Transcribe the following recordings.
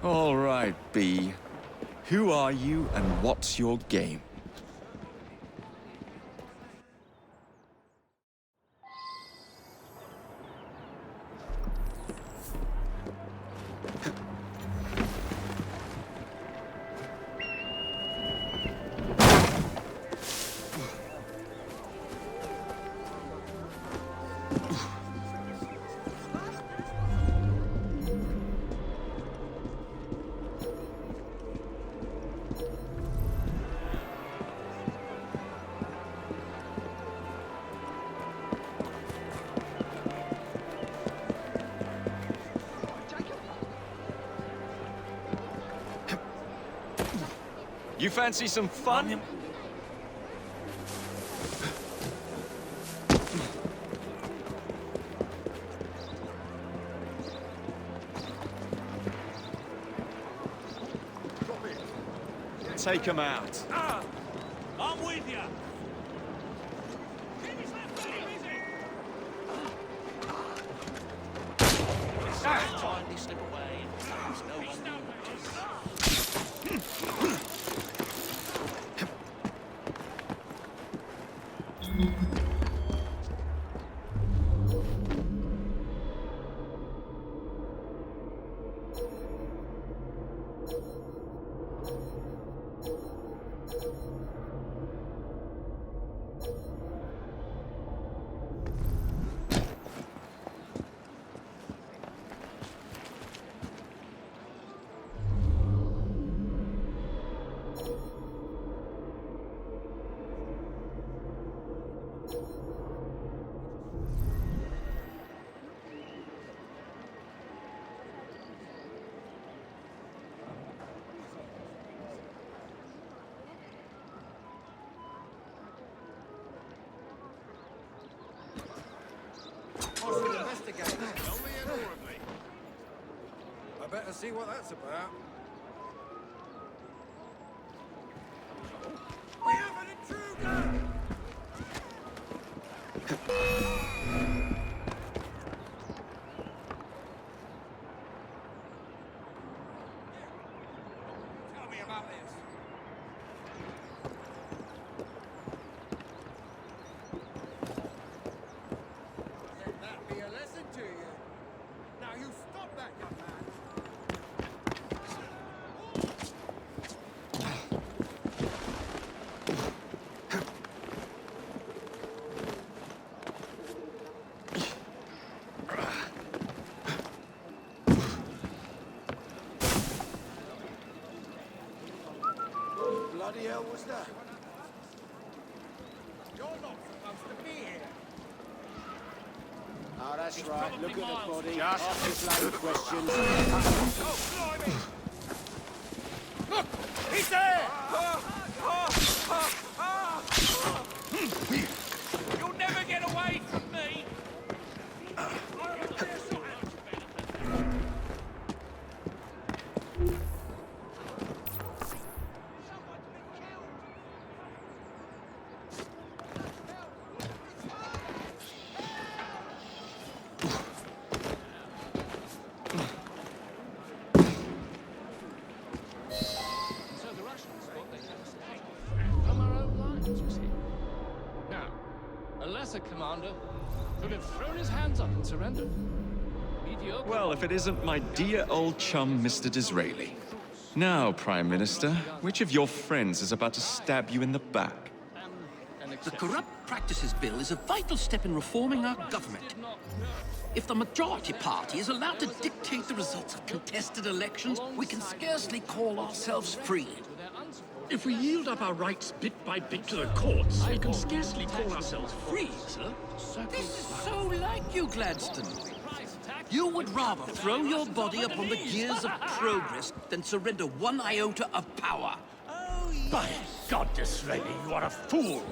All right, B. Who are you and what's your game? You fancy some fun? Take him out. Ah! I'm with you! Kindly slip away and there's no one Investigate. Only adorably. I better see what that's about. We have an intruder! Tell me about this. Let that be a lesson to you. Now you stop that, young man. What bloody hell was that? You're not supposed to be here. Oh, that's right. Look at the body. Ask his load of questions. Oh, blimey! Look! He's there! You'll never get away from me! So the Russians thought they'd have us attacked from our own lines, you see. Now, a lesser commander could have thrown his hands up and surrendered. Mediocre. Well, if it isn't my dear old chum, Mr. Disraeli. Now, Prime Minister, which of your friends is about to stab you in the back? The Corrupt Practices Bill is a vital step in reforming our government. If the majority party is allowed to dictate the results of contested elections, we can scarcely call ourselves free. If we yield up our rights bit by bit to the courts, we can scarcely call ourselves free, sir. This is so like you, Gladstone. You would rather throw your body upon the gears of progress than surrender one iota of power. By God, Disraeli, you are a fool!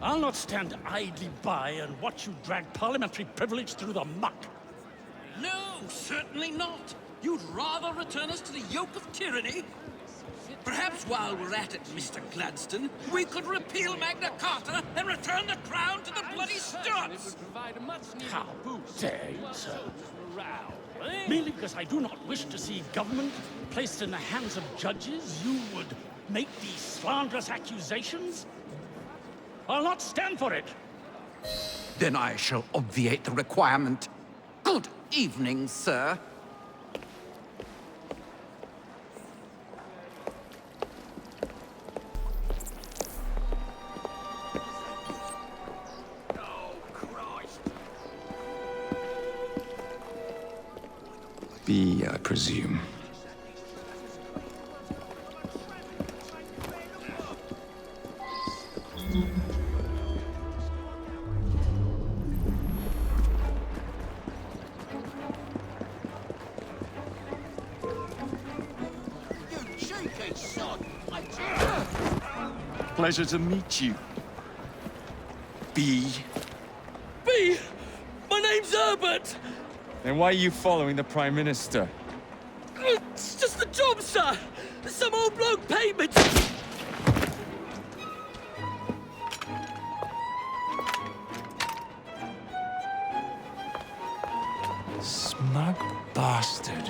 I'll not stand idly by and watch you drag parliamentary privilege through the muck. No, certainly not. You'd rather return us to the yoke of tyranny? Perhaps while we're at it, Mr. Gladstone, we could repeal Magna Carta and return the crown to the bloody Stuarts! How dare you, sir? Merely because I do not wish to see government placed in the hands of judges, you would make these slanderous accusations? I'll not stand for it. Then I shall obviate the requirement. Good evening, sir. B, I presume. Pleasure to meet you. B. B! My name's Herbert! Then why are you following the Prime Minister? It's just the job, sir! Some old bloke paid me to... Smug bastard.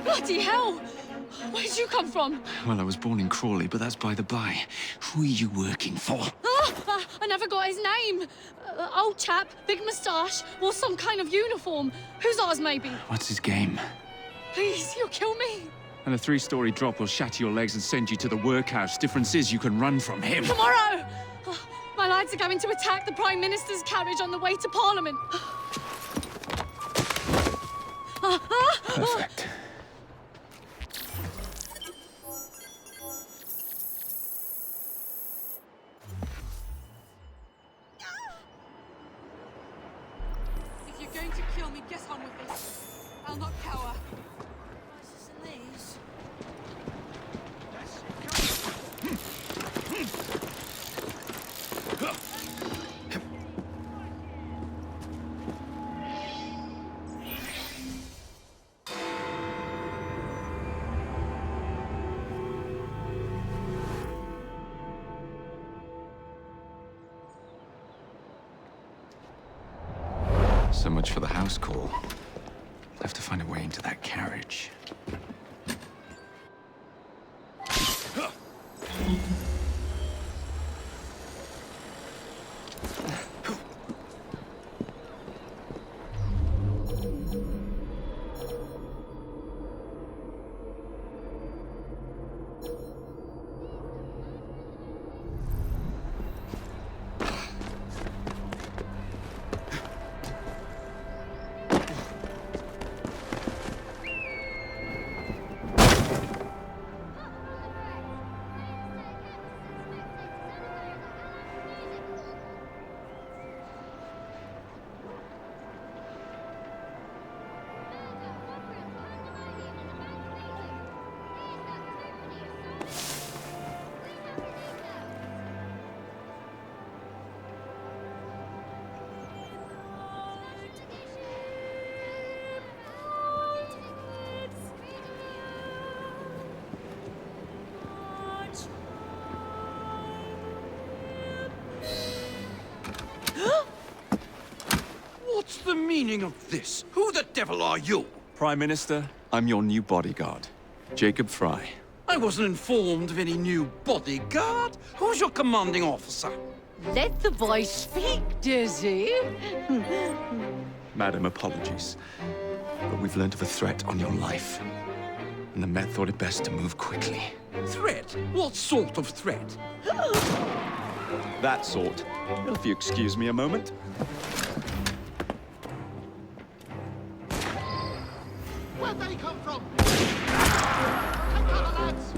Bloody hell! Where'd you come from? Well, I was born in Crawley, but that's by the by. Who are you working for? I never got his name. Old chap, big moustache, wore some kind of uniform. Who's ours, maybe? What's his game? Please, you'll kill me. And a 3-story drop will shatter your legs and send you to the workhouse. Difference is you can run from him. Tomorrow! My lads are going to attack the Prime Minister's carriage on the way to Parliament. Perfect. If you're going to kill me, get on with this. I'll not cower. Crisis in these. So much for the house call. Have to find a way into that carriage. meaning of this? Who the devil are you? Prime Minister, I'm your new bodyguard, Jacob Fry. I wasn't informed of any new bodyguard. Who's your commanding officer? Let the boy speak, Dizzy. Madam, apologies. But we've learned of a threat on your life. And the Met thought it best to move quickly. Threat? What sort of threat? That sort. Well, if you excuse me a moment. Where'd they come from? Take cover, lads!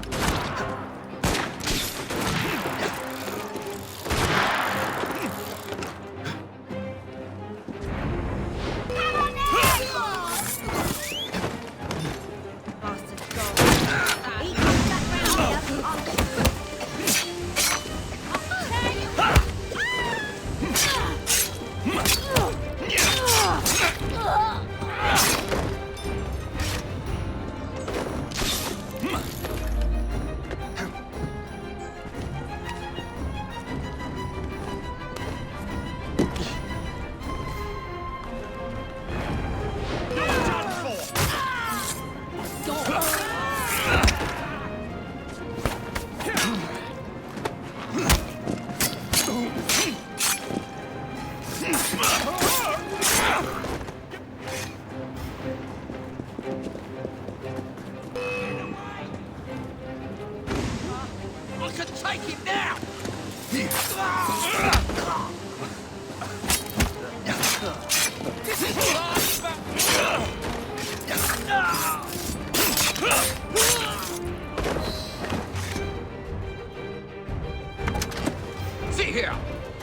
I can take it now! This is last See here!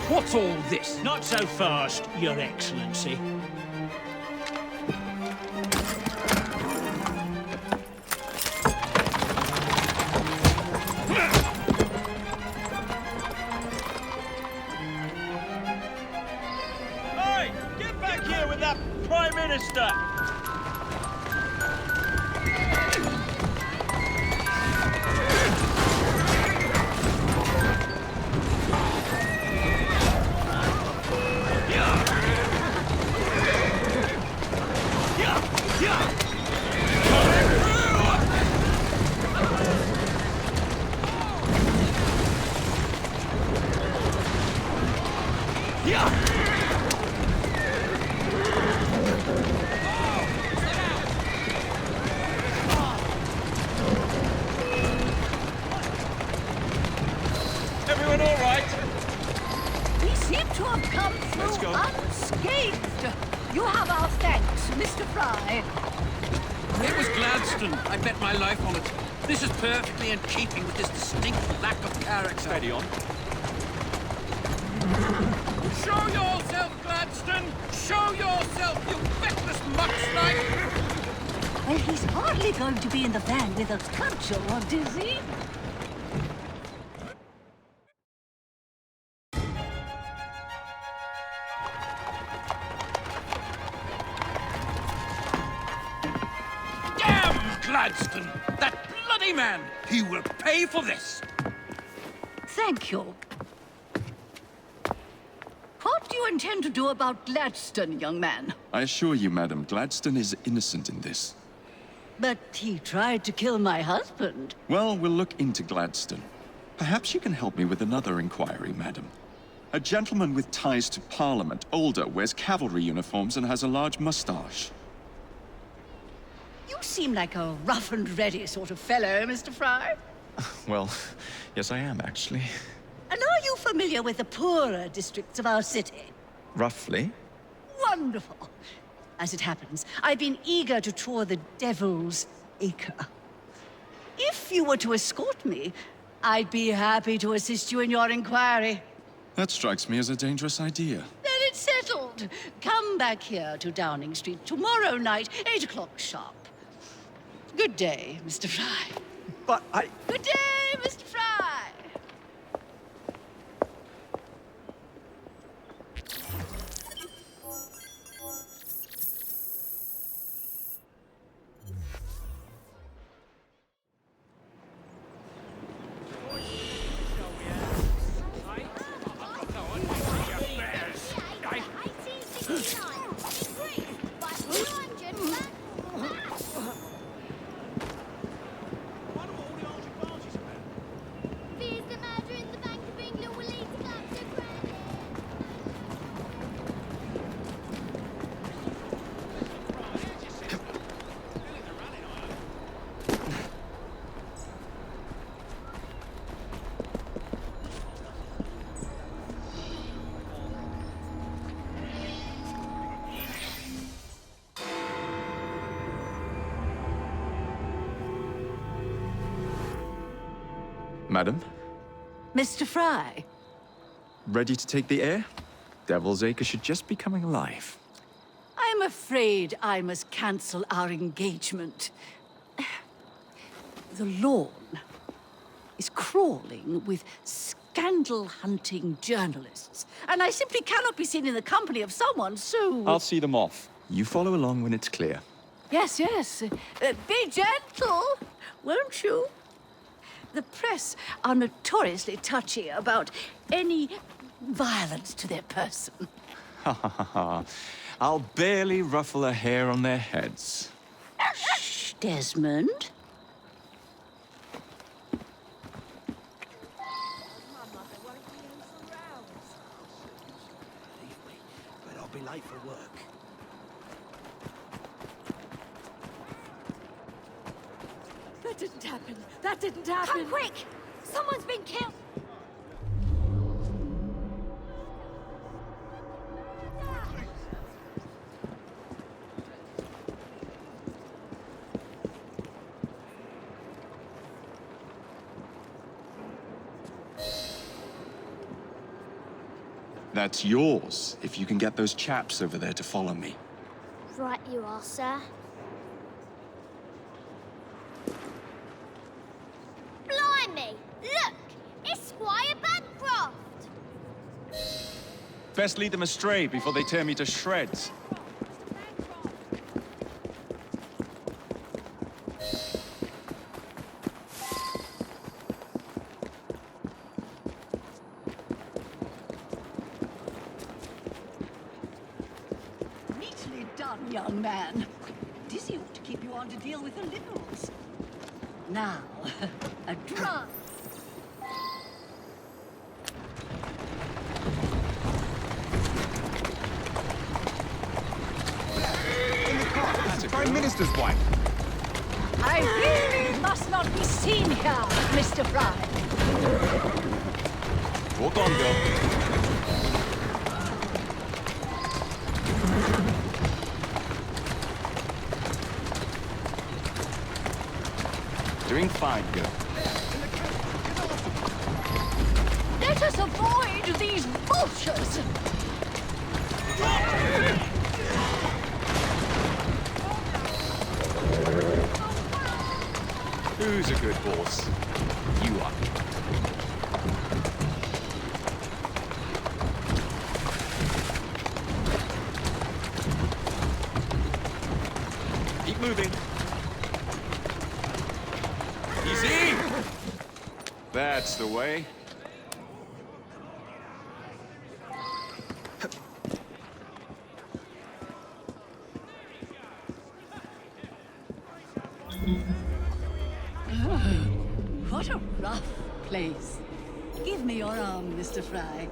What's all this? Not so fast, Your Excellency. Hey, get back here with that Prime Minister! Everyone all right? We seem to have come through unscathed. You have our thanks, Mr. Fry. It was Gladstone. I bet my life on it. This is perfectly in keeping with his distinct lack of character. Steady on. Show yourself, Gladstone! Show yourself, you feckless muckslide! Well, he's hardly going to be in the van with us, Concho, or Dizzy. Damn Gladstone! That bloody man! He will pay for this! Thank you. What do you intend to do about Gladstone, young man? I assure you, Madam, Gladstone is innocent in this. But he tried to kill my husband. Well, we'll look into Gladstone. Perhaps you can help me with another inquiry, Madam. A gentleman with ties to Parliament, older, wears cavalry uniforms and has a large mustache. You seem like a rough and ready sort of fellow, Mr. Fry. Well, yes I am, actually. And are you familiar with the poorer districts of our city? Roughly. Wonderful. As it happens, I've been eager to tour the Devil's Acre. If you were to escort me, I'd be happy to assist you in your inquiry. That strikes me as a dangerous idea. Then it's settled. Come back here to Downing Street tomorrow night, 8 o'clock sharp. Good day, Mr. Fry. But Good day, Mr. Fry. Madam, Mr. Fry. ready to take the air? Devil's Acre should just be coming alive. I'm afraid I must cancel our engagement. The lawn is crawling with scandal-hunting journalists, and I simply cannot be seen in the company of someone so... I'll see them off. You follow along when it's clear. Yes, yes. Be gentle, won't you? The press are notoriously touchy about any violence to their person. Ha ha ha ha. I'll barely ruffle a hair on their heads. Shh, Desmond. But I'll be late for work. That didn't happen. That didn't happen. Come quick! Someone's been killed. That's yours, if you can get those chaps over there to follow me. Right you are, sir. Blimey! Look! It's Squire Bancroft! Best lead them astray before they tear me to shreds. Neatly done, young man. Dizzy ought to keep you on to deal with the liberals. Now, a drive. Prime Minister's wife. I really must not be seen here, Mr. Fry. Walk on, girl. Doing fine, girl. Let us avoid these vultures. Who's a good horse? You are. Keep moving. Easy! That's the way. What a rough place. Give me your arm, Mr. Fry.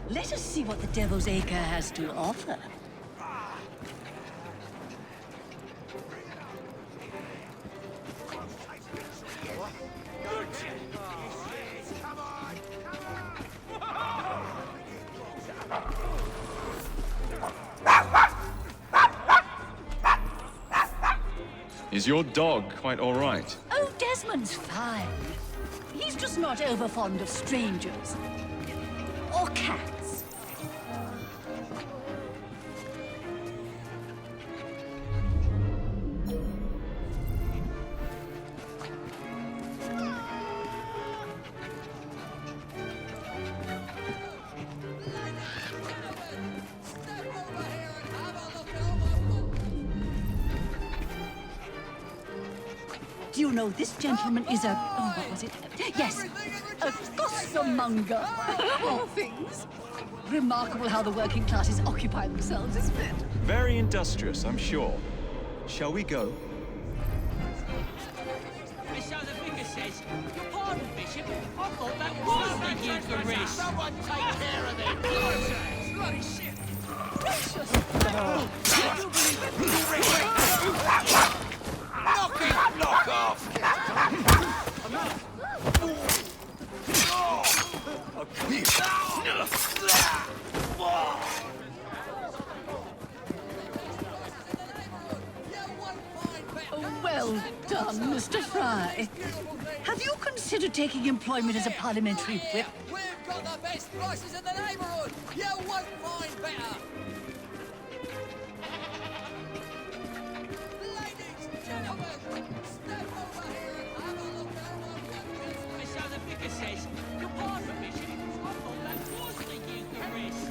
Let us see what the Devil's Acre has to offer. Is your dog quite all right? Oh, Desmond's fine. He's just not over fond of strangers. Or cats. Do you know this gentleman is a... Oh, what was it? Yes, a costermonger, of all things. Remarkable how the working classes occupy themselves, isn't it? Very industrious, I'm sure. Shall we go? Miss the vicar says, your pardon, Bishop, I thought that was the Eucharist. Someone take care of them! Bloody shit! Knock off! Oh, well done. come, Mr. Fry. Have you considered taking employment as a parliamentary whip? We've got the best prices in the neighborhood. You won't find better. Ladies, gentlemen, step over here and have a look at our So the vicar says, your pardon, Bishop. I thought that was the Eucharist.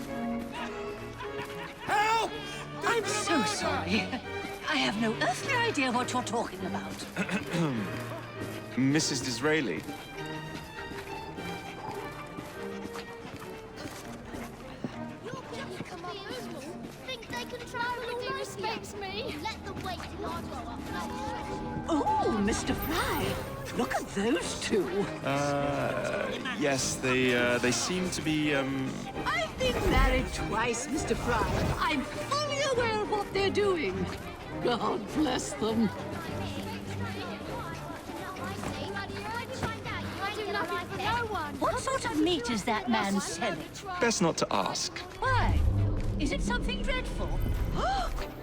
Help! I'm so sorry. I have no earthly idea what you're talking about. Mrs. Disraeli. Think they can travel all night respects me. Let them wait till I grow up. Oh, Mr. Fry. Look at those two. Yes, they seem to be, I've been married twice, Mr. Fry. I'm fully aware of what they're doing. God bless them. What sort of meat is that man selling? Best not to ask. Why? Is it something dreadful?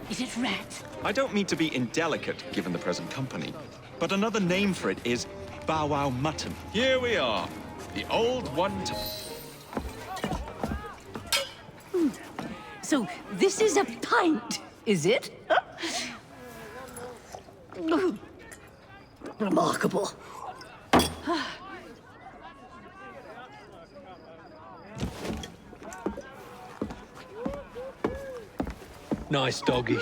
Is it rat? I don't mean to be indelicate, given the present company, but another name for it is Bow Wow Mutton. Here we are, the old one to... So this is a pint, is it? Remarkable. Nice doggy.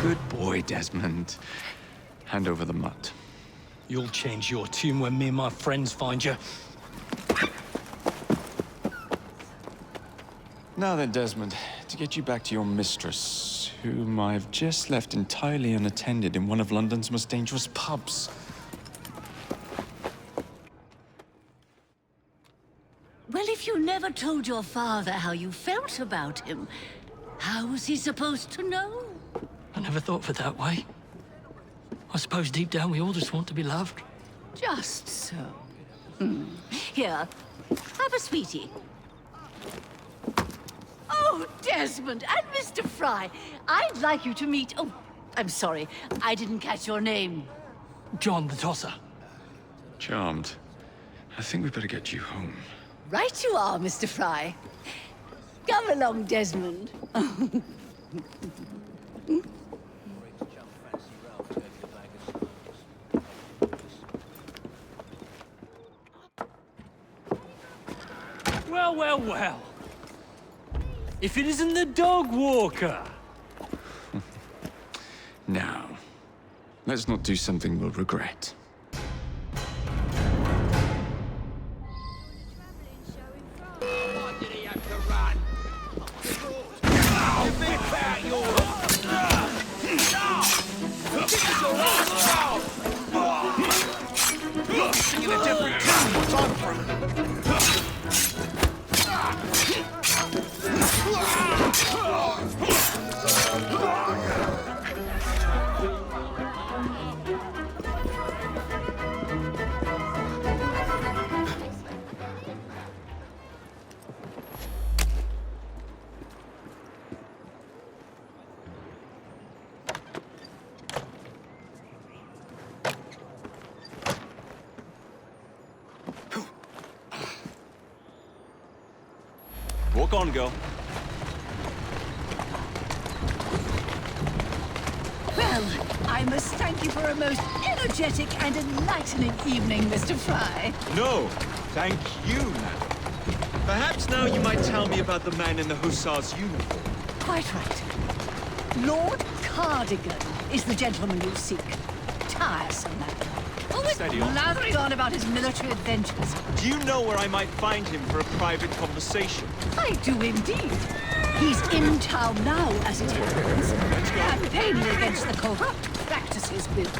Good boy, Desmond. Hand over the mutt. You'll change your tune when me and my friends find you. Now then, Desmond, to get you back to your mistress, whom I've just left entirely unattended in one of London's most dangerous pubs. Well, if you never told your father how you felt about him, how was he supposed to know? I never thought of it that way. I suppose deep down we all just want to be loved. Just so. Here, have a sweetie. Oh, Desmond and Mr. Fry, I'd like you to meet... Oh, I'm sorry, I didn't catch your name. John the Tosser. Charmed. I think we better get you home. Right you are, Mr. Fry. Come along, Desmond. Well, well, well. If it isn't the dog walker. Now, let's not do something we'll regret. Why did he have to run? Walk on, girl. Well, Well, I must thank you for a most energetic and enlightening evening, Mr. Fry. No, thank you, madam. Perhaps now you might tell me about the man in the hussar's uniform. Quite right. Lord Cardigan is the gentleman you seek. Tiresome man. Always Steady on. blathering on about his military adventures. Do you know where I might find him for a private conversation? I do indeed. He's in town now, as it happens, campaigning against the Corrupt Practices Bill.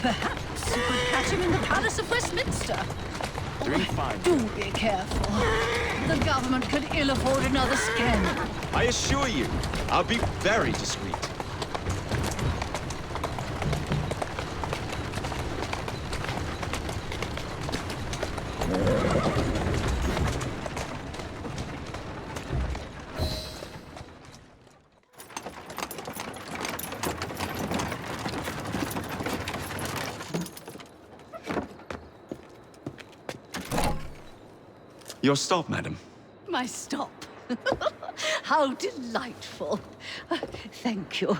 Perhaps you could catch him in the Palace of Westminster. Doing fine. Do be careful. The government could ill afford another scandal. I assure you, I'll be very discreet. Your stop, madam. My stop. How delightful. Thank you.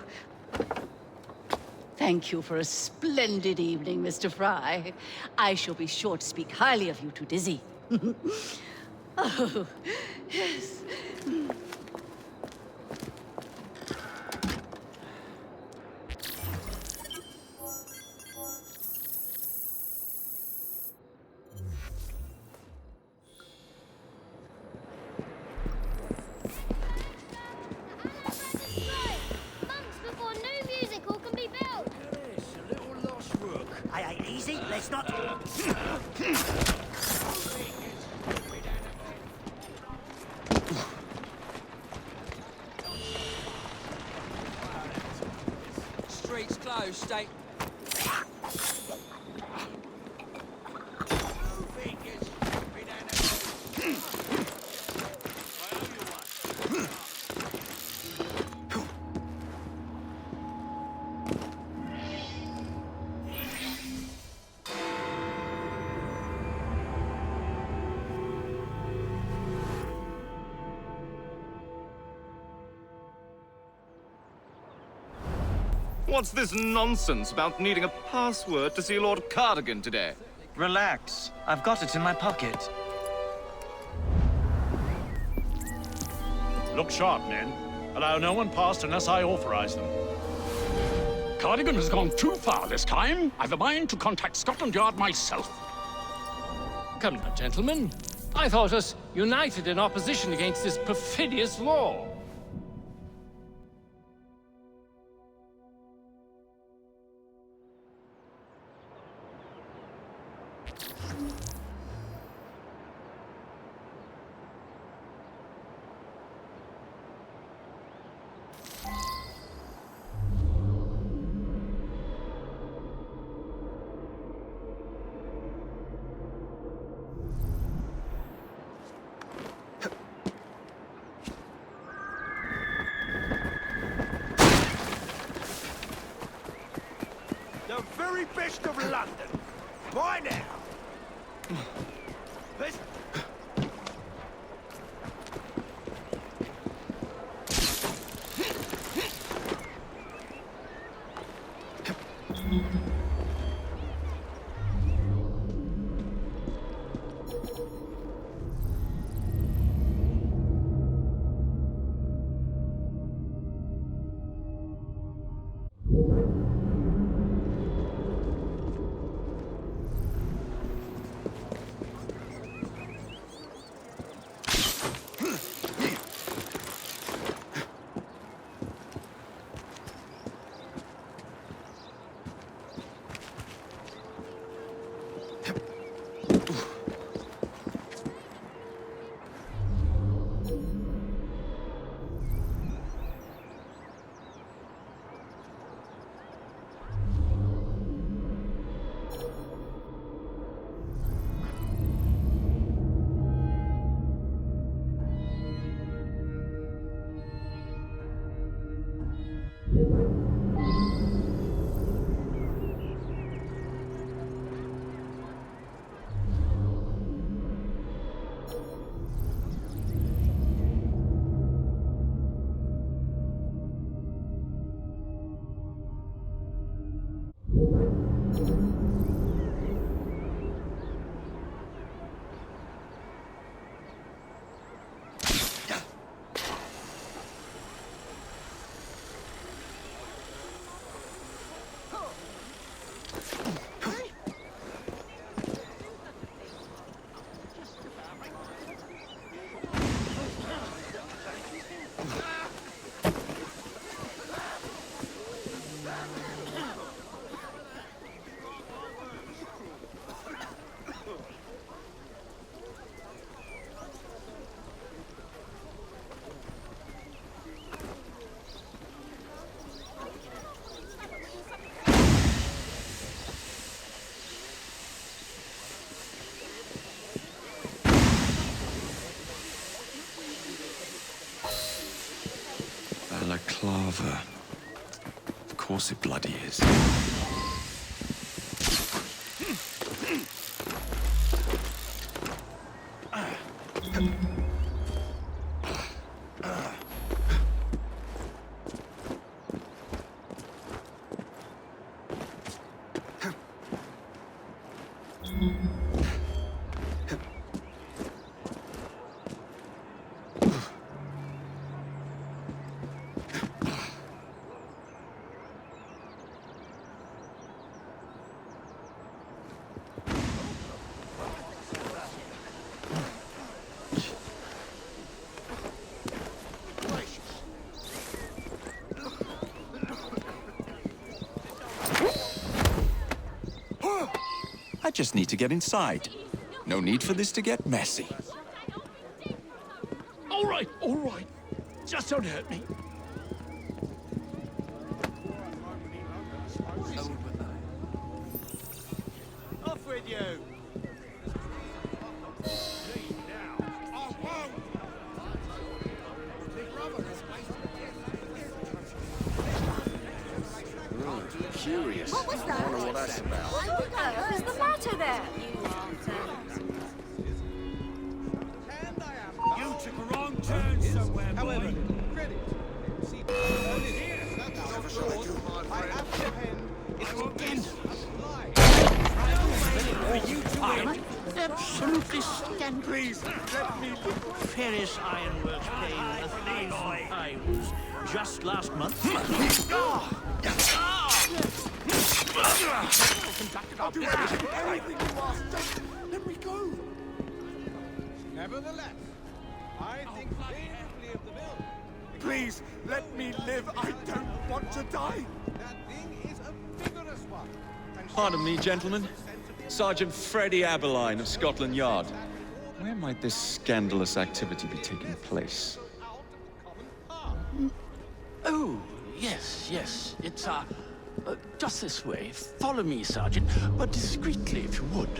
Thank you for a splendid evening, Mr. Fry. I shall be sure to speak highly of you to Dizzy. Oh, yes. Months before new music hall can be built. It's a little lost work. Hey, easy, let's not... Streets closed, state. What's this nonsense about needing a password to see Lord Cardigan today? Relax. I've got it in my pocket. Look sharp, men. Allow no one past unless I authorize them. Cardigan has gone too far this time. I've a mind to contact Scotland Yard myself. Come now, gentlemen. I thought us united in opposition against this perfidious law. The very best of London. By now. Let's... balaclava. Of course it bloody is. I just need to get inside. No need for this to get messy. All right, all right. Just don't hurt me. Off with you! Curious. What was that? I wonder what that's about. What's the matter there? You took a wrong turn somewhere, boy. Absolutely scandalous. Please, let me Ferris Ironworks paying 1,000 pounds just last month. I'll do anything you ask. Just let me go. Nevertheless, I think favorably of the bill. Please, let me live. I don't want to die. That thing is a vigorous one. Pardon me, gentlemen. Sergeant Freddie Aberline of Scotland Yard. Where might this scandalous activity be taking place? Oh, yes. It's, just this way. Follow me, Sergeant, but discreetly, if you would.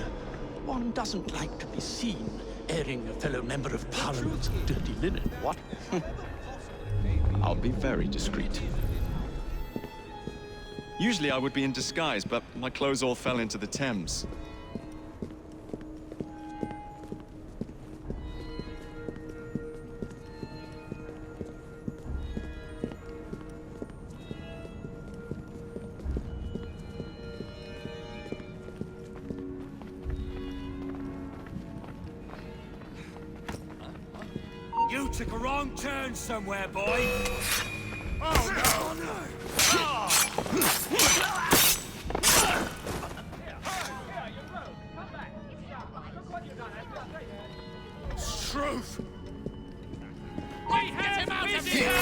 One doesn't like to be seen airing a fellow member of Parliament's dirty linen, what? I'll be very discreet. Usually I would be in disguise, but my clothes all fell into the Thames. You took a wrong turn somewhere, boy. Oh, no. Truth. Get him out of here!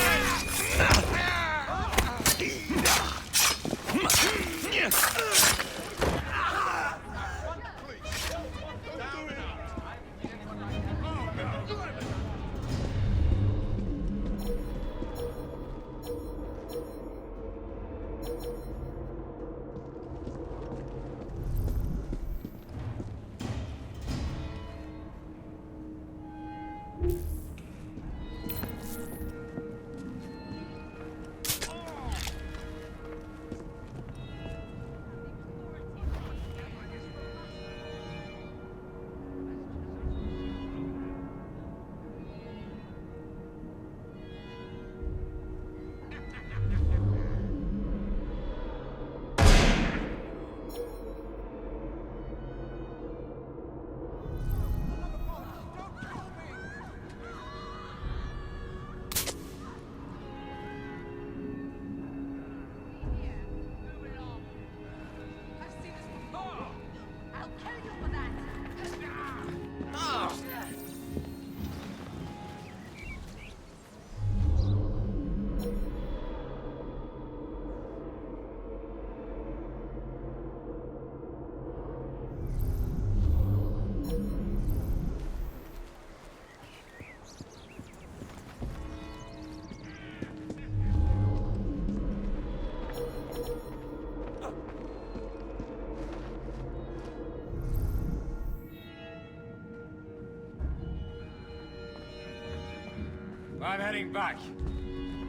I'm heading back.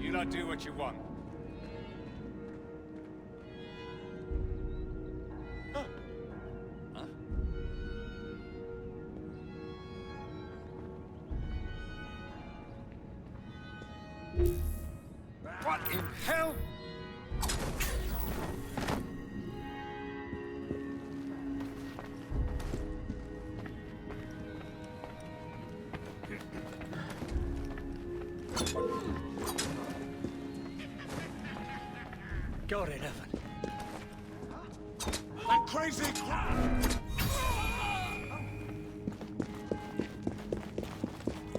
You lot do what you want. What in hell? Got it, Evan. That crazy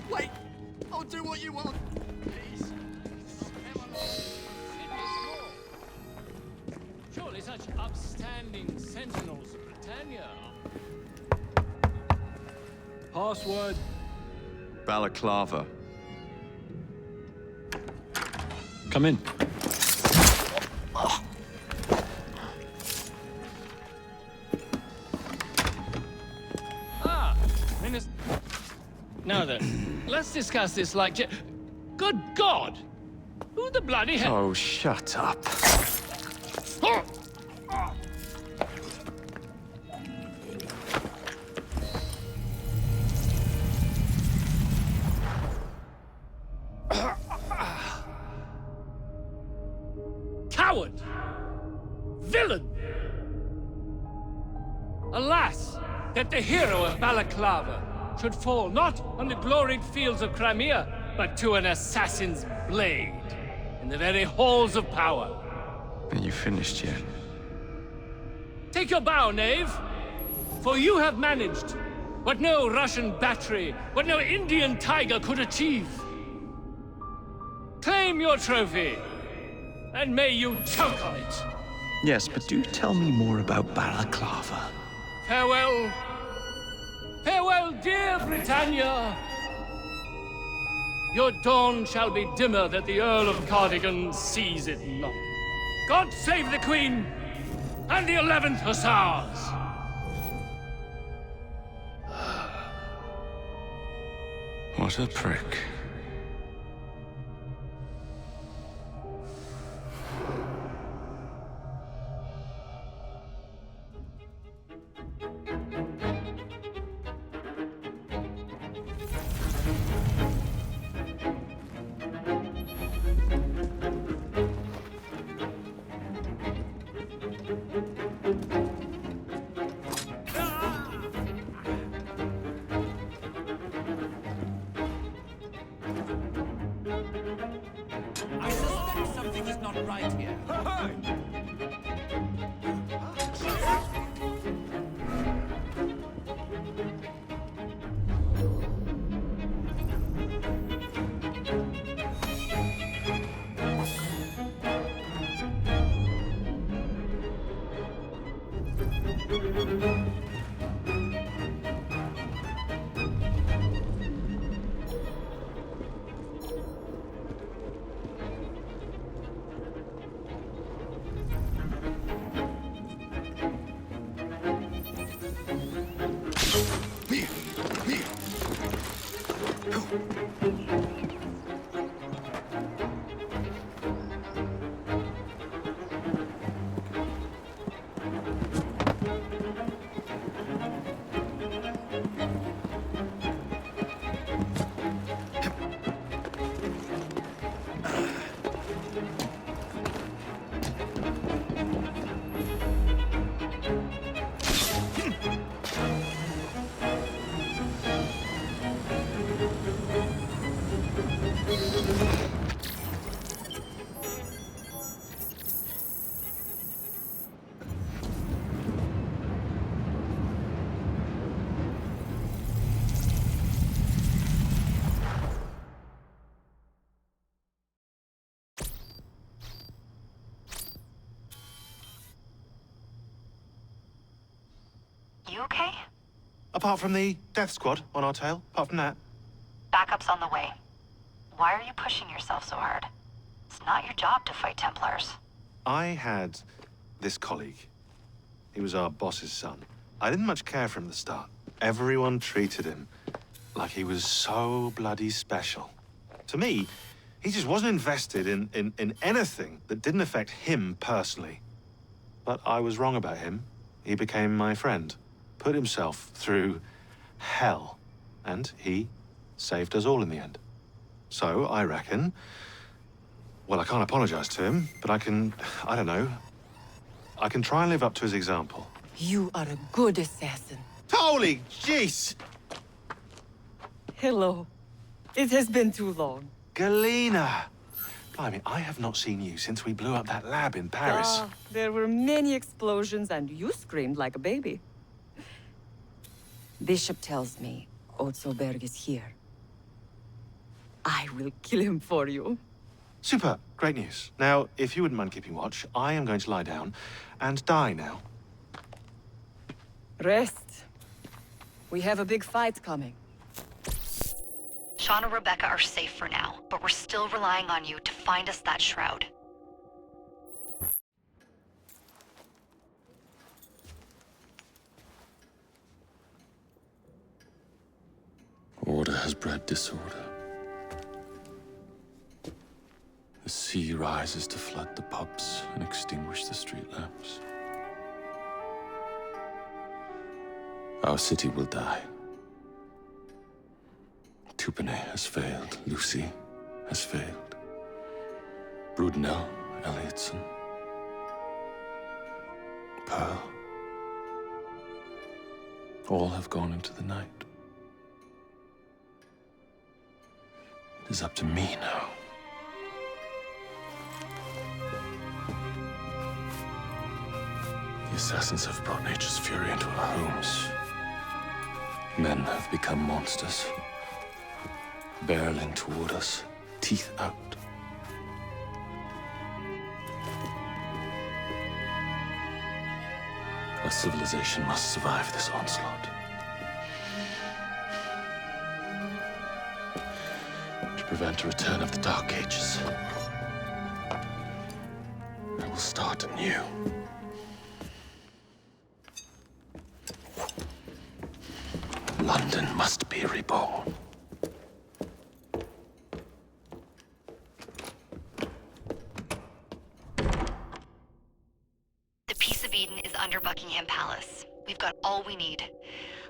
Wait! I'll do what you want. Please. Surely such upstanding sentinels of Britannia. Password. Balaclava. Come in. Now then, let's discuss this like... Good God! Who the bloody hell... Oh, shut up. Coward! Villain! Alas, that the hero of Balaclava should fall not on the gloried fields of Crimea, but to an assassin's blade in the very halls of power. Are you finished yet? Take your bow, knave, for you have managed what no Russian battery, what no Indian tiger could achieve. Claim your trophy, and may you choke on it. Yes, but do tell me more about Balaclava. Farewell. Farewell, dear Britannia. Your dawn shall be dimmer that the Earl of Cardigan sees it not. God save the Queen and the 11th Hussars! What a prick. I suspect something is not right here. You okay? Apart from the death squad on our tail, apart from that. Backup's on the way. Why are you pushing yourself so hard? It's not your job to fight Templars. I had this colleague. He was our boss's son. I didn't much care for him at the start. Everyone treated him like he was so bloody special. To me, He just wasn't invested in anything that didn't affect him personally. But I was wrong about him. He became my friend, put himself through hell, and he saved us all in the end. So I reckon, well, I can't apologize to him, but I can try and live up to his example. You are a good assassin. Holy jeez! Hello. It has been too long. Galena! Blimey, I have not seen you since we blew up that lab in Paris. Ah, there were many explosions and you screamed like a baby. Bishop tells me Otzoberg is here. I will kill him for you. Super, great news. Now, if you wouldn't mind keeping watch, I am going to lie down and die now. Rest. We have a big fight coming. Sean and Rebecca are safe for now, but we're still relying on you to find us that shroud. Order has bred disorder. The sea rises to flood the pubs and extinguish the street lamps. Our city will die. Tupene has failed. Lucy has failed. Brudenell, Elliotson, Pearl. All have gone into the night. It is up to me now. The assassins have brought nature's fury into our homes. Men have become monsters, barreling toward us, teeth out. Our civilization must survive this onslaught. To prevent a return of the Dark Ages, I will start anew. London must be reborn. The Peace of Eden is under Buckingham Palace. We've got all we need.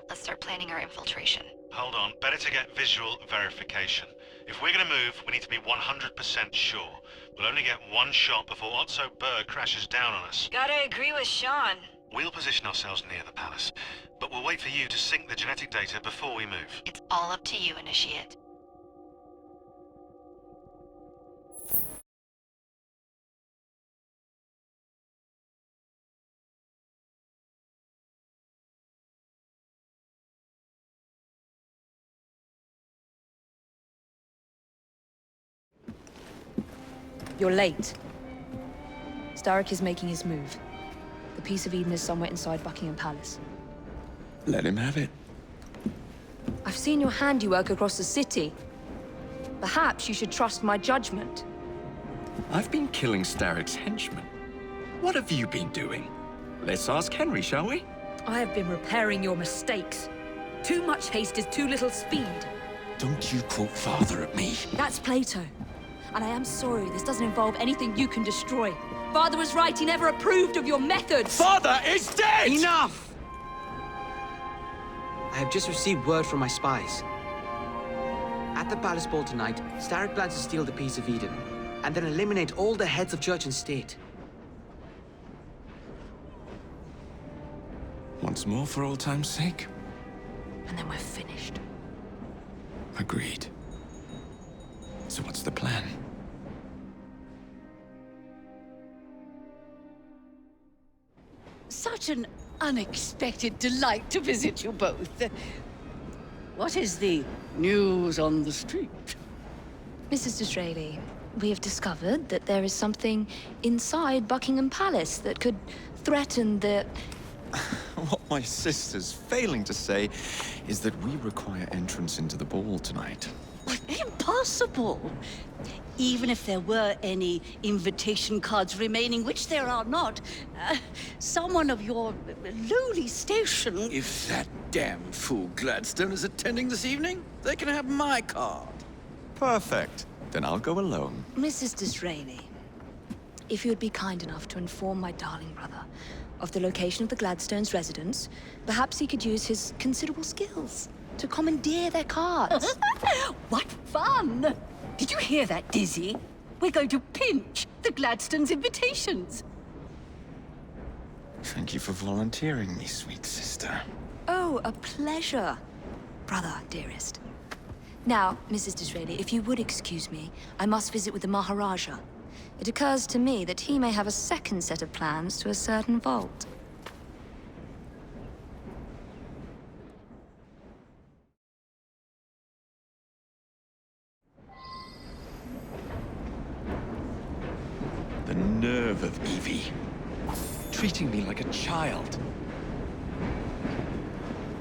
Let's start planning our infiltration. Hold on, better to get visual verification. If we're gonna move, we need to be 100% sure. We'll only get one shot before Otso Berg crashes down on us. Gotta agree with Sean. We'll position ourselves near the palace, but we'll wait for you to sync the genetic data before we move. It's all up to you, Initiate. You're late. Starrick is making his move. The Peace of Eden is somewhere inside Buckingham Palace. Let him have it. I've seen your handiwork across the city. Perhaps you should trust my judgment. I've been killing Starrick's henchmen. What have you been doing? Let's ask Henry, shall we? I have been repairing your mistakes. Too much haste is too little speed. Don't you quote Father at me. That's Plato. And I am sorry, this doesn't involve anything you can destroy. Father was right, he never approved of your methods! Father is dead! Enough! I have just received word from my spies. At the palace ball tonight, Starrick plans to steal the Peace of Eden, and then eliminate all the heads of church and state. Once more for old time's sake? And then we're finished. Agreed. So what's the plan? Such an unexpected delight to visit you both. What is the news on the street? Mrs. Disraeli, we have discovered that there is something inside Buckingham Palace that could threaten the... What my sister's failing to say is that we require entrance into the ball tonight. Impossible! Even if there were any invitation cards remaining, which there are not, someone of your lowly station... If that damn fool Gladstone is attending this evening, they can have my card. Perfect. Then I'll go alone. Mrs. Disraeli, if you would be kind enough to inform my darling brother of the location of the Gladstones' residence, perhaps he could use his considerable skills to commandeer their cards. What fun! Did you hear that, Dizzy? We're going to pinch the Gladstones' invitations. Thank you for volunteering me, sweet sister. Oh, a pleasure, brother, dearest. Now, Mrs. Disraeli, if you would excuse me, I must visit with the Maharaja. It occurs to me that he may have a second set of plans to a certain vault. The nerve of Evie. Treating me like a child.